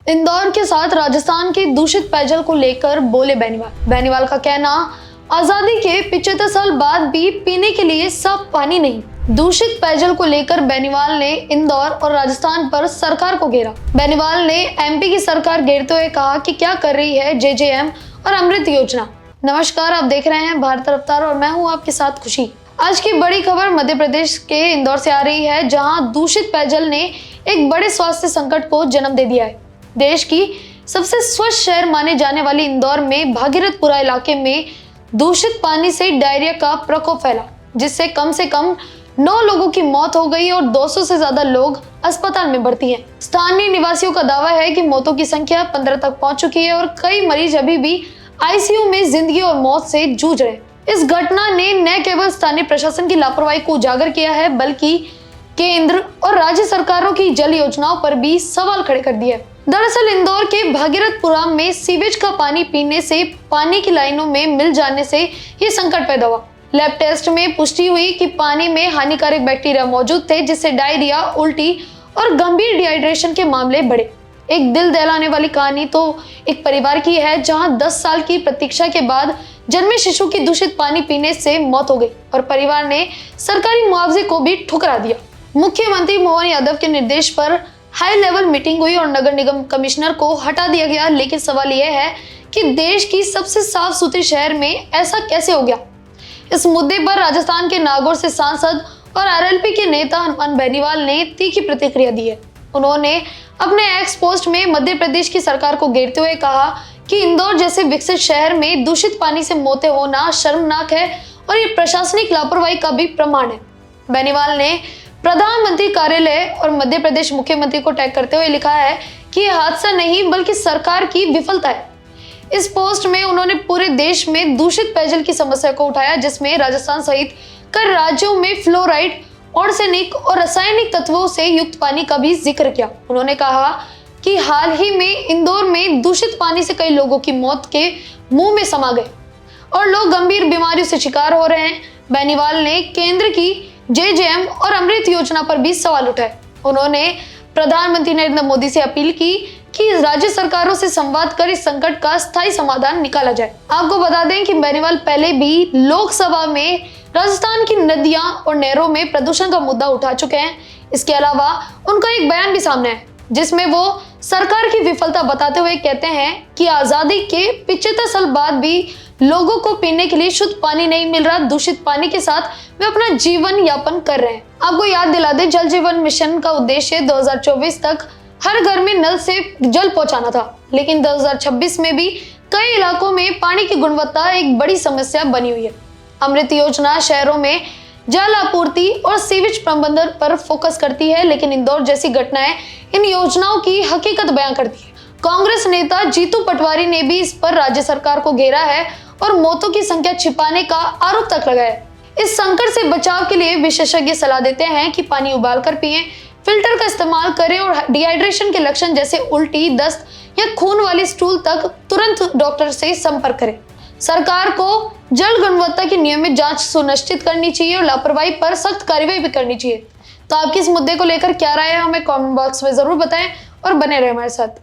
इंदौर के साथ राजस्थान के दूषित पेयजल को लेकर बोले बेनीवाल का कहना, आजादी के 75 साल बाद भी पीने के लिए साफ पानी नहीं। दूषित पेयजल को लेकर बेनीवाल ने इंदौर और राजस्थान पर सरकार को घेरा। बेनीवाल ने एमपी की सरकार घेरते हुए कहा कि क्या कर रही है जेजेएम और अमृत योजना। नमस्कार, आप देख रहे हैं भारत रफ्तार और मैं हूं आपके साथ खुशी। आज की बड़ी खबर मध्य प्रदेश के इंदौर से आ रही है, जहां दूषित पेयजल ने एक बड़े स्वास्थ्य संकट को जन्म दे दिया है। देश की सबसे स्वच्छ शहर माने जाने वाली इंदौर में भागीरथपुरा इलाके में दूषित पानी से डायरिया का प्रकोप फैला, जिससे कम से कम 9 लोगों की मौत हो गई और 200 से ज्यादा लोग अस्पताल में भर्ती हैं। स्थानीय निवासियों का दावा है कि मौतों की संख्या 15 तक पहुंच चुकी है और कई मरीज अभी भी आईसीयू में जिंदगी और मौत से जूझ रहे हैं। इस घटना ने न केवल स्थानीय प्रशासन की लापरवाही को उजागर किया है, बल्कि केंद्र और राज्य सरकारों की जल योजनाओं पर भी सवाल खड़े कर दिए। दरअसल इंदौर के भागीरथपुरा में सीवेज का पानी पीने से पानी की लाइनों में मिल जाने से ये संकट पैदा हुआ। लैब टेस्ट में पुष्टि हुई कि पानी में हानिकारक बैक्टीरिया मौजूद थे, जिससे डायरिया, उल्टी और गंभीर डिहाइड्रेशन के मामले बढ़े। एक दिल दहलाने वाली कहानी तो एक परिवार की है, जहां 10 साल की प्रतीक्षा के बाद जन्मे शिशु की दूषित पानी पीने से मौत हो गई और परिवार ने सरकारी मुआवजे को भी ठुकरा दिया। मुख्यमंत्री मोहन यादव के निर्देश पर हाई लेवल मीटिंग हुई और नगर निगम कमिश्नर को हटा दिया गया, लेकिन सवाल यह है कि देश की सबसे साफ सुथरे शहर में ऐसा कैसे हो गया। इस मुद्दे पर राजस्थान के नागौर से सांसद और आरएलपी के नेता हनुमान बेनीवाल ने तीखी प्रतिक्रिया दी है। उन्होंने अपने एक्स पोस्ट में मध्य प्रदेश की सरकार को घेरते हुए कहा कि इंदौर जैसे विकसित शहर में दूषित पानी से मौतें होना शर्मनाक है और ये प्रशासनिक लापरवाही का भी प्रमाण है। बेनीवाल ने प्रधानमंत्री कार्यालय और मध्य प्रदेश मुख्यमंत्री को टैग करते हुए लिखा है कि यह हादसा नहीं बल्कि सरकार की विफलता है। इस पोस्ट में उन्होंने पूरे देश में दूषित पेयजल की समस्या को उठाया, जिसमें राजस्थान सहित कई राज्यों में फ्लोराइड, आर्सेनिक और रासायनिक तत्वों से युक्त पानी का भी जिक्र किया। उन्होंने कहा कि हाल ही में इंदौर में दूषित पानी से कई लोगों की मौत के मुंह में समा गए और लोग गंभीर बीमारियों से शिकार हो रहे हैं। बेनीवाल ने केंद्र की जेजेएम और अमृत योजना पर भी सवाल उठाए। उन्होंने प्रधानमंत्री नरेंद्र मोदी से अपील की कि राज्य सरकारों से संवाद कर इस संकट का स्थायी समाधान निकाला जाए। आपको बता दें कि बेनीवाल पहले भी लोकसभा में राजस्थान की नदियां और नहरों में प्रदूषण का मुद्दा उठा चुके हैं। इसके अलावा उनका एक बयान भी सामने है, जिसमें वो सरकार की विफलता बताते हुए कहते हैं कि आजादी के 75 साल बाद भी लोगों को पीने के लिए शुद्ध पानी नहीं मिल रहा। दूषित पानी के साथ वे अपना जीवन यापन कर रहे हैं। आपको याद दिला दें, जल जीवन मिशन का उद्देश्य 2024 तक हर घर में नल से जल पहुंचाना था, लेकिन 2026 में भी कई इलाकों में पानी की गुणवत्ता एक बड़ी समस्या बनी हुई है। अमृत योजना शहरों में जल आपूर्ति और सीवेज प्रबंधन पर फोकस करती है, लेकिन इंदौर जैसी घटनाएं इन योजनाओं की हकीकत बयां करती है। कांग्रेस नेता जीतू पटवारी ने भी इस पर राज्य सरकार को घेरा है और मौतों की संख्या छिपाने का आरोप तक लगाया है। इस संकट से बचाव के लिए विशेषज्ञ सलाह देते हैं कि पानी उबालकर पिएं, फिल्टर का इस्तेमाल करें और डिहाइड्रेशन के लक्षण जैसे उल्टी, दस्त या खून वाली स्टूल तक तुरंत डॉक्टर से संपर्क करें। सरकार को जल गुणवत्ता की नियमित जांच सुनिश्चित करनी चाहिए और लापरवाही पर सख्त कार्रवाई भी करनी चाहिए। तो आपकी इस मुद्दे को लेकर क्या राय है, हमें कमेंट बॉक्स में जरूर बताएं और बने रहे हमारे साथ।